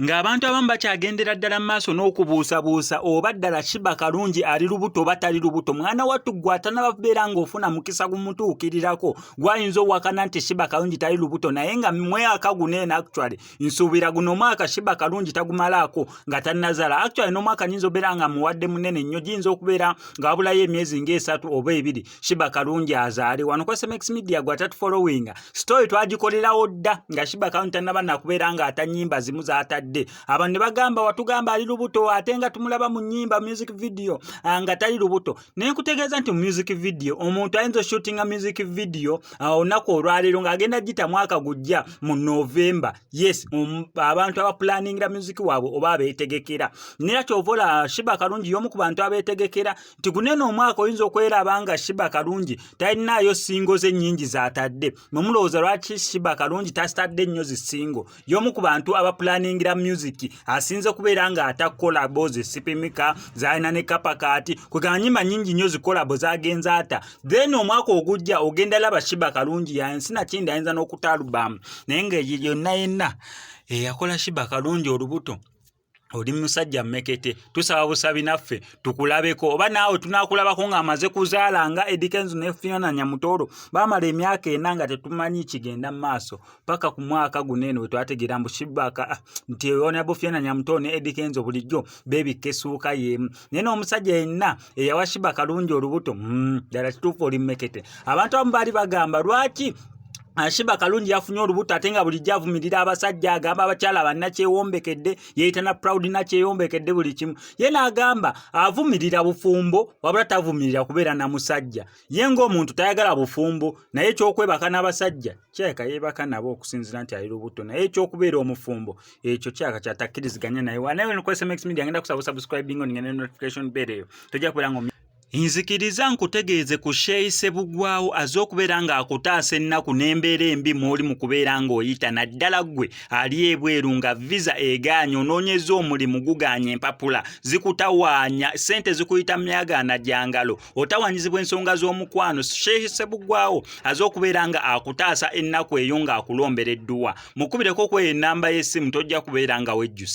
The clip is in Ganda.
ng'abantu abamu bakyagendera ddala mu maaso n'okubuusabuusa oba ddala Sheebah Karungi ali lubuto oba tali lubuto. Mwana wattu gwe atanababeera ng'ofuna mukisa gumutuukirirako gwayinza owakana nti Sheebah Karungi tali lubuto, naye nga mwaka guno eno actually nsuubira guno mwaka Sheebah Karungi tagumalaako nga tannazaala. Actually n'omwaka nyinza obeera nga muwadde munene nnyo, giyinza okubeera nga wabulayo emyezi ng'esatu oba ebiri Sheebah Karungi azaale. Wano ku SMX Media gwe atatufollowinga story twagikolerawo dda nga Sheebah Karungi tannaba nakubeera nga atanyimba zimu z'atadde. Abantu ne bagamba watugamba ali lubuto ate nga tumulaba mu nnyimba music video nga tali lubuto. Naye nkutegeeza nti mu music video omuntu ayinza shootinga music video olunaku olwaleero ng'agenda gita mwaka gujja mu November. Yes, abantu abaplaningira music waabwe oba abeetegekera. Nera kyovola Sheebah Karungi y'omu ku bantu abeetegekera nti gunene omwaka oyinza okweraba nga Sheebah Karungi talinaayo singo ze nnyingi z'atadde. Mumulowooza lwaki Sheebah Karungi tasitadde nnyo zi singo? Y'omu ku bantu abaplaningira music asinze kubeera nga atakola bozi sipimika zaina ne kapakati kugamba nyimba nyingi nnyo zikola bo zagenza ata. Then omwaka ogujja ogenda laba Sheebah Karungi yansi na kindi ayinza n'okutalubamu naye nga yonna yenna yakola Sheebah Karungi olubuto. Oli musajja mmekete, tusaba busabi naffe tukulabeko oba naawe tunakulabako ng'amaze kuzaala nga Eddie Kenzo ne Fiona Nyamutoro baamala emyaka ena nga tetumanyi kigenda mu maaso paka ku mwaka guno eno we twategeera mbu Sheebah nti Honorable Fiona Nyamutoro ne Eddie Kenzo bulijjo beebikka essuuka y'emu. Naye n'omusajja yenna eyawa Sheebah Karungi olubuto ddala kituufu oli mmekete. Abantu abamu baali bagamba lwaki Sheebah Karungi yafunye olubuto ate nga bulijjo avumirira abasajja, agamba abakyala bannakyewombekedde, yeeyita na proud nakyeyombekedde buli kimu. Ye n'agamba avumirira bufumbo wabula tavumirira kubeera na musajja. Ye ng'omuntu tayagala bufumbo naye ekyokwebaka n'abasajja kyaka yeebaka nabo okusinziira nti ali lubuto, naye ekyokubeera omufumbo ekyo kyaka kyatakkiriziganya naye. Wanawe ku SMX Media ngenda kusaba subscribing on ngene notification bell eyo tojja kubeera ngo nzikiriza nkutegeeze ku Sheyi Ssebugwawo az'okubeera ng'akutaasa ennaku n'embeera embi mw'oli mu kubeera ng'oyita naddala ggwe ali ebweru nga visa egaanye onoonyeza omulimu gugaanye empapula zikutawaanya ssente zikuyita myagaana gyangalo otawanyizibwa ensonga z'omukwano. Sheyi Ssebugwawo az'okubeera nga akutaasa ennaku eyo ng'akulombera edduwa mukubireko kweyo ennamba y'essimu tojja kubeera nga wejjusa.